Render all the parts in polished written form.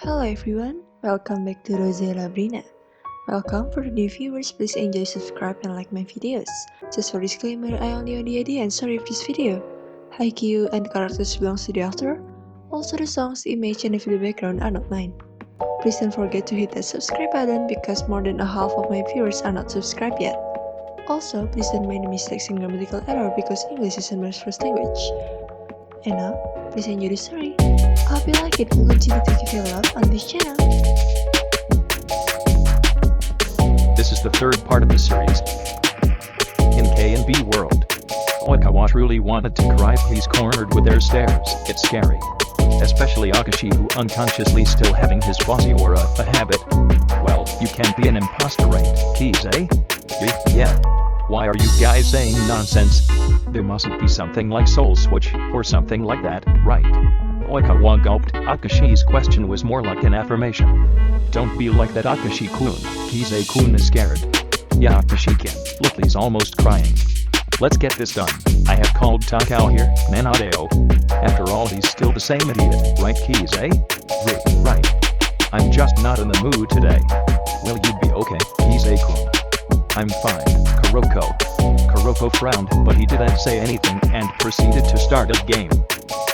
Hello everyone, welcome back to Rose Labrina. Welcome for the new viewers, please enjoy, subscribe and like my videos. Just for disclaimer, I only own the idea and story of this video. Haikyuu and characters belongs to the author. Also the songs, image and video background are not mine. Please don't forget to hit that subscribe button because more than a half of my viewers are not subscribed yet. Also, please don't mind the mistakes and grammatical error because English is my first language. And now, please enjoy the story. I hope you like it and continue to give your love on this channel. This is the third part of the series. In K and B world, Oikawa truly wanted to cry. He's cornered with their stares. It's scary. Especially Akashi, who unconsciously still having his bossy aura, a habit. Well, you can't be an imposter, right, Kise? Yeah. Why are you guys saying nonsense? There mustn't be something like Soul Switch, or something like that, right? Oikawa gulped. Akashi's question was more like an affirmation. Don't be like that, Akashi-kun. Kise-kun is scared. Yeah, Akashi-kun. Look, he's almost crying. Let's get this done. I have called Takao here, Nanadeo. After all, he's still the same idiot, right, Kise? Right. I'm just not in the mood today. Well, you'd be okay, Kise-kun. I'm fine, Kuroko. Kuroko frowned, but he didn't say anything and proceeded to start a game.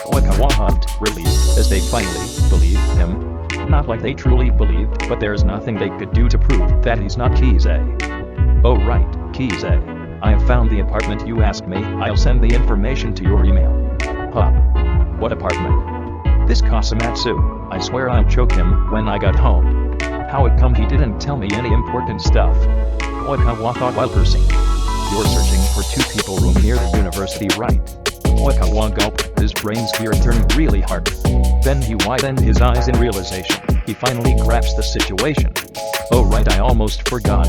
Oikawa huffed, relieved, as they finally believed him. Not like they truly believed, but there's nothing they could do to prove that he's not Kise. Oh right, Kise. I have found the apartment you asked me. I'll send the information to your email. Huh? What apartment? This Kasamatsu. I swear I'll choke him when I got home. How it come he didn't tell me any important stuff? Oikawa thought while cursing. You're searching for two people room near the university, right? Oikawa gulped, his brain's gear turning really hard. Then he widened his eyes in realization. He finally grasped the situation. Oh right, I almost forgot.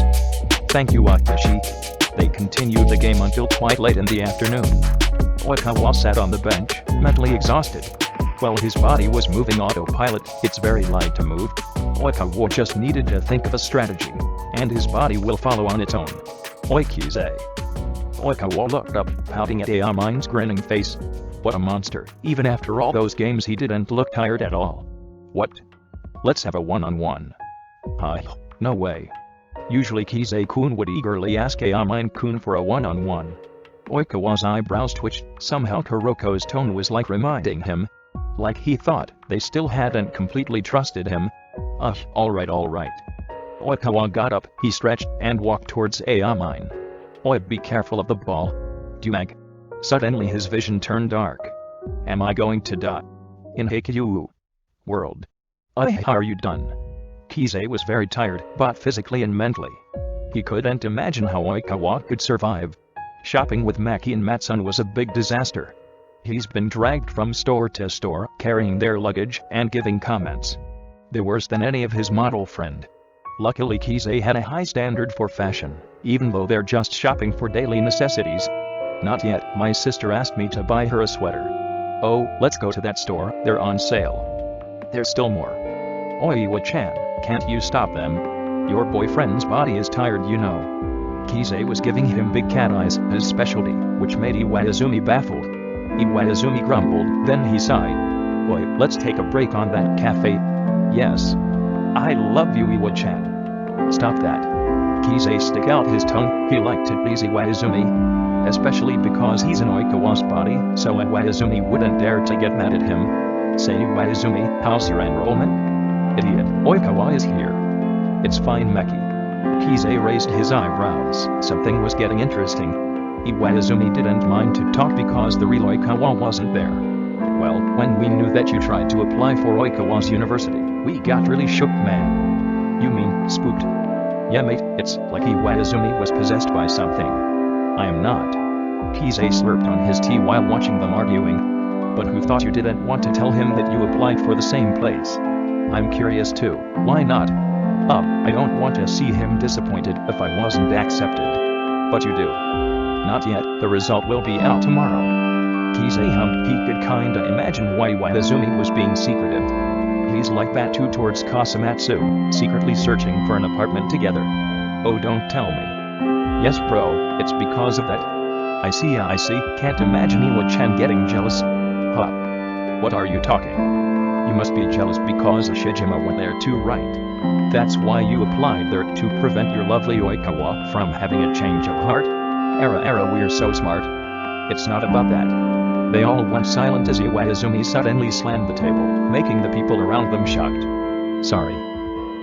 Thank you, Akashi. They continued the game until quite late in the afternoon. Oikawa sat on the bench, mentally exhausted. Well, his body was moving autopilot, it's very light to move. Oikawa just needed to think of a strategy, and his body will follow on its own. Oi Kise. Oikawa looked up, pouting at Ayamine's grinning face. What a monster. Even after all those games he didn't look tired at all. What? Let's have a one-on-one. No way. Usually Kise-kun would eagerly ask Ayamine-kun for a one-on-one. Oikawa's eyebrows twitched. Somehow Kuroko's tone was like reminding him. Like he thought they still hadn't completely trusted him. Alright. Oikawa got up, he stretched, and walked towards Ayamine. Oi, be careful of the ball. Dumag. Suddenly his vision turned dark. Am I going to die? In Haikyuu world. How are you done? Kise was very tired, both physically and mentally. He couldn't imagine how Oikawa could survive. Shopping with Maki and Matsun was a big disaster. He's been dragged from store to store, carrying their luggage and giving comments. They're worse than any of his model friend. Luckily Kise had a high standard for fashion, even though they're just shopping for daily necessities. Not yet, my sister asked me to buy her a sweater. Oh, let's go to that store, they're on sale. There's still more. Oi Iwa-chan, can't you stop them? Your boyfriend's body is tired, you know. Kise was giving him big cat eyes, his specialty, which made Iwaizumi baffled. Iwaizumi grumbled, then he sighed. Oi, let's take a break on that cafe. Yes. I love you, Iwa-chan. Stop that. Kise stuck out his tongue. He liked to please Iwaizumi, especially because he's in Oikawa's body, so Iwaizumi wouldn't dare to get mad at him. Say, Iwaizumi, how's your enrollment? Idiot, Oikawa is here. It's fine, Maki. Kise raised his eyebrows. Something was getting interesting. Iwaizumi didn't mind to talk because the real Oikawa wasn't there. Well, when we knew that you tried to apply for Oikawa's university, we got really shook, man. You mean, spooked? Yeah mate, it's like Iwaizumi was possessed by something. I am not. Kise slurped on his tea while watching them arguing. But who thought you didn't want to tell him that you applied for the same place? I'm curious too, why not? I don't want to see him disappointed if I wasn't accepted. But you do. Not yet, the result will be out tomorrow. Kise hummed. He could kinda imagine why Iwaizumi was being secretive. He's like that too towards Kasamatsu, secretly searching for an apartment together. Oh, don't tell me. Yes bro, it's because of that. I see, can't imagine Iwa-chan getting jealous. What are you talking? You must be jealous because Ashijima went there too, right? That's why you applied there to prevent your lovely Oikawa from having a change of heart? We're so smart. It's not about that. They all went silent as Iwaizumi suddenly slammed the table, making the people around them shocked. Sorry.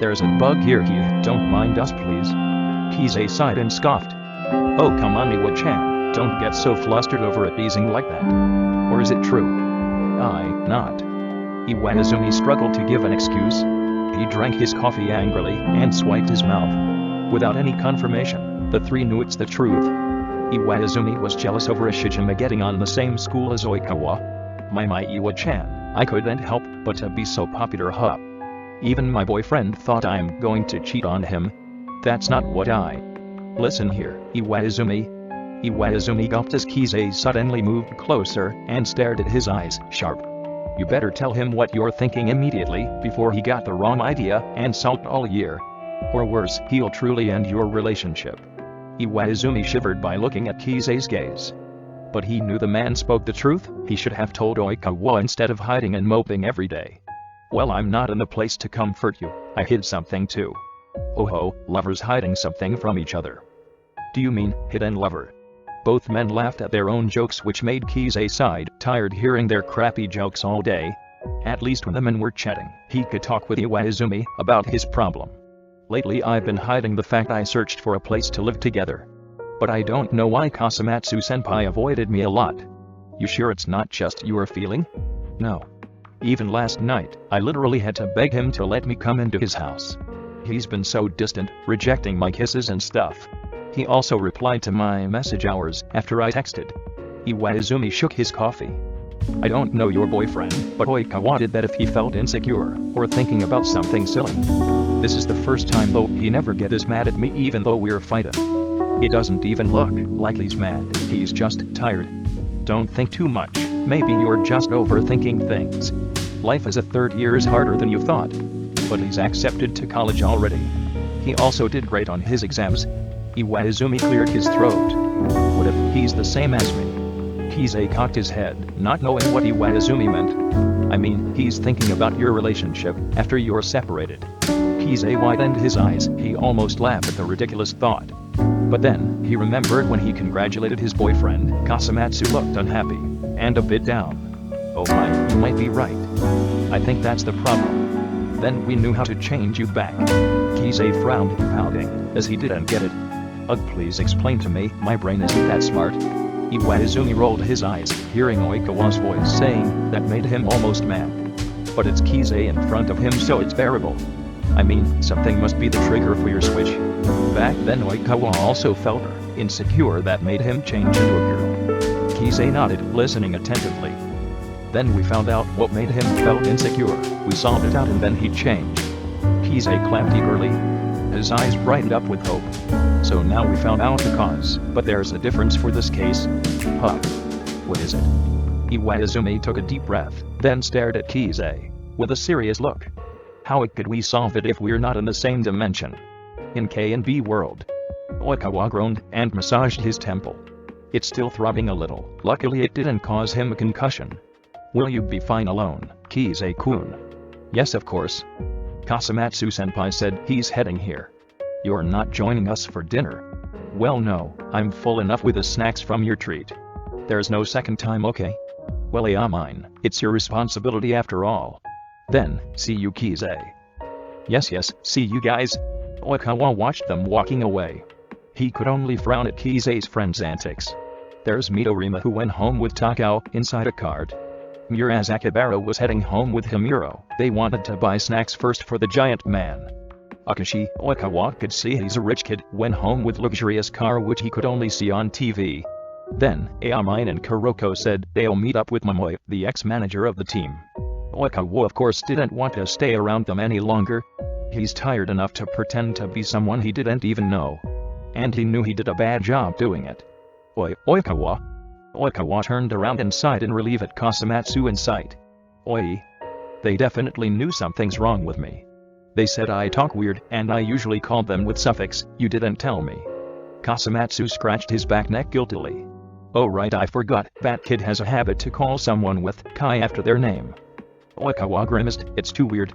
There's a bug here, don't mind us please. Kise sighed and scoffed. Oh come on Iwa-chan, don't get so flustered over it easing like that. Or is it true? Not. Iwaizumi struggled to give an excuse. He drank his coffee angrily and swiped his mouth. Without any confirmation, the three knew it's the truth. Iwaizumi was jealous over Ashijima getting on the same school as Oikawa. My Iwa-chan, I couldn't help but to be so popular huh? Even my boyfriend thought I'm going to cheat on him. That's not what I... Listen here, Iwaizumi. Iwaizumi gulped as Kise suddenly moved closer and stared at his eyes, sharp. You better tell him what you're thinking immediately before he got the wrong idea and sulked all year. Or worse, he'll truly end your relationship. Iwaizumi shivered by looking at Kise's gaze. But he knew the man spoke the truth. He should have told Oikawa instead of hiding and moping every day. Well, I'm not in the place to comfort you. I hid something too. Oh ho, lovers hiding something from each other. Do you mean hidden lover? Both men laughed at their own jokes, which made Kise sigh, tired hearing their crappy jokes all day. At least when the men were chatting, he could talk with Iwaizumi about his problem. Lately I've been hiding the fact I searched for a place to live together. But I don't know why Kasamatsu-senpai avoided me a lot. You sure it's not just your feeling? No. Even last night, I literally had to beg him to let me come into his house. He's been so distant, rejecting my kisses and stuff. He also replied to my message hours after I texted. Iwaizumi shook his coffee. I don't know your boyfriend, but Oikawa did that if he felt insecure or thinking about something silly. This is the first time though he never get as mad at me even though we're fighting. It doesn't even look like he's mad, he's just tired. Don't think too much, maybe you're just overthinking things. Life as a third year is harder than you thought. But he's accepted to college already. He also did great on his exams. Iwaizumi cleared his throat. What if he's the same as me? Kise cocked his head, not knowing what Iwaizumi meant. I mean, he's thinking about your relationship after you're separated. Kise widened his eyes, he almost laughed at the ridiculous thought. But then, he remembered when he congratulated his boyfriend, Kasamatsu looked unhappy, and a bit down. Oh my, you might be right. I think that's the problem. Then we knew how to change you back. Kise frowned, pouting, as he didn't get it. Ugh, please explain to me, my brain isn't that smart. Iwaizumi rolled his eyes, hearing Oikawa's voice saying that made him almost mad. But it's Kise in front of him so it's bearable. I mean, something must be the trigger for your switch. Back then Oikawa also felt insecure that made him change into a girl. Kise nodded, listening attentively. Then we found out what made him felt insecure, we solved it out and then he changed. Kise clapped eagerly. His eyes brightened up with hope. So now we found out the cause, but there's a difference for this case. Huh. What is it? Iwaizumi took a deep breath, then stared at Kise with a serious look. How could we solve it if we're not in the same dimension? In K and B world. Oikawa groaned and massaged his temple. It's still throbbing a little, luckily it didn't cause him a concussion. Will you be fine alone, Kise-kun? Yes of course. Kasamatsu-senpai said he's heading here. You're not joining us for dinner? Well no, I'm full enough with the snacks from your treat. There's no second time, okay? Well yeah, mine, it's your responsibility after all. Then, see you Kise. Yes, see you guys. Oikawa watched them walking away. He could only frown at Kise's friend's antics. There's Midorima who went home with Takao inside a cart. Murasakibara was heading home with Himuro. They wanted to buy snacks first for the giant man. Akashi, Oikawa could see he's a rich kid, went home with luxurious car which he could only see on TV. Then, Aomine and Kuroko said they'll meet up with Momoi, the ex-manager of the team. Oikawa of course didn't want to stay around them any longer. He's tired enough to pretend to be someone he didn't even know. And he knew he did a bad job doing it. Oikawa? Oikawa turned around and sighed in relief at Kasamatsu in sight. Oi. They definitely knew something's wrong with me. They said I talk weird and I usually called them with suffix, you didn't tell me. Kasamatsu scratched his back neck guiltily. Oh right, I forgot, that kid has a habit to call someone with Kai after their name. Oikawa grimaced. It's too weird.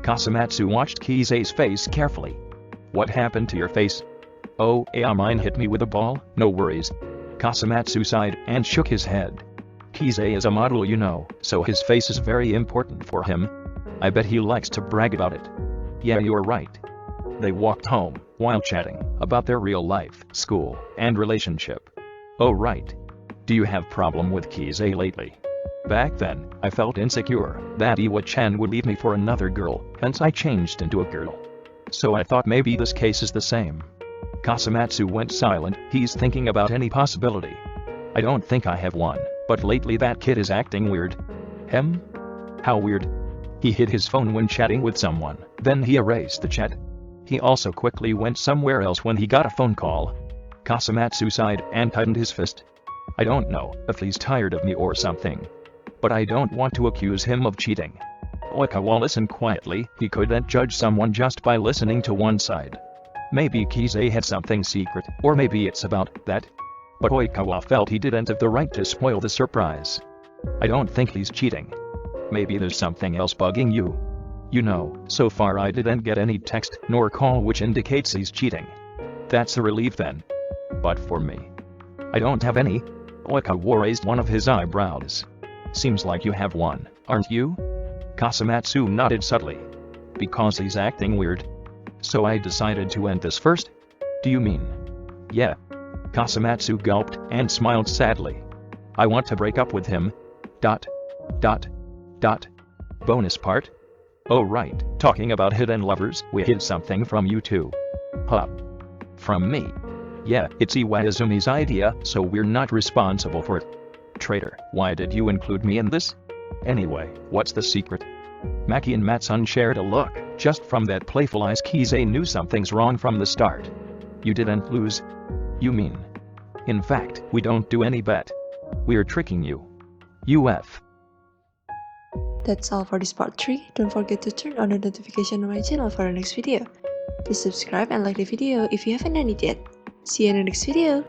Kasamatsu watched Kise's face carefully. What happened to your face? Oh, yeah, mine hit me with a ball, no worries. Kasamatsu sighed and shook his head. Kise is a model, you know, so his face is very important for him. I bet he likes to brag about it. Yeah, you're right. They walked home, while chatting about their real life, school, and relationship. Oh right. Do you have problem with Kise lately? Back then, I felt insecure that Iwa-chan would leave me for another girl, hence I changed into a girl. So I thought maybe this case is the same. Kasamatsu went silent, he's thinking about any possibility. I don't think I have one, but lately that kid is acting weird. Hem? How weird? He hid his phone when chatting with someone, then he erased the chat. He also quickly went somewhere else when he got a phone call. Kasamatsu sighed and tightened his fist. I don't know if he's tired of me or something. But I don't want to accuse him of cheating. Oikawa listened quietly, he couldn't judge someone just by listening to one side. Maybe Kise had something secret, or maybe it's about that. But Oikawa felt he didn't have the right to spoil the surprise. I don't think he's cheating. Maybe there's something else bugging you. You know, so far I didn't get any text nor call which indicates he's cheating. That's a relief then. But for me, I don't have any. Oikawa raised one of his eyebrows. Seems like you have one, aren't you? Kasamatsu nodded subtly. Because he's acting weird. So I decided to end this first? Do you mean? Yeah. Kasamatsu gulped and smiled sadly. I want to break up with him. ... Bonus part? Oh right, talking about hidden lovers, we hid something from you too. Huh. From me? Yeah, it's Iwaizumi's idea, so we're not responsible for it. Traitor, why did you include me in this? Anyway, what's the secret? Maki and Matsun shared a look. Just from that playful eyes, Kise knew something's wrong from the start. You didn't lose? You mean? In fact, we don't do any bet. We're tricking you. UF. That's all for this part 3. Don't forget to turn on the notification on my channel for the next video. Please subscribe and like the video if you haven't done it yet. See you in the next video.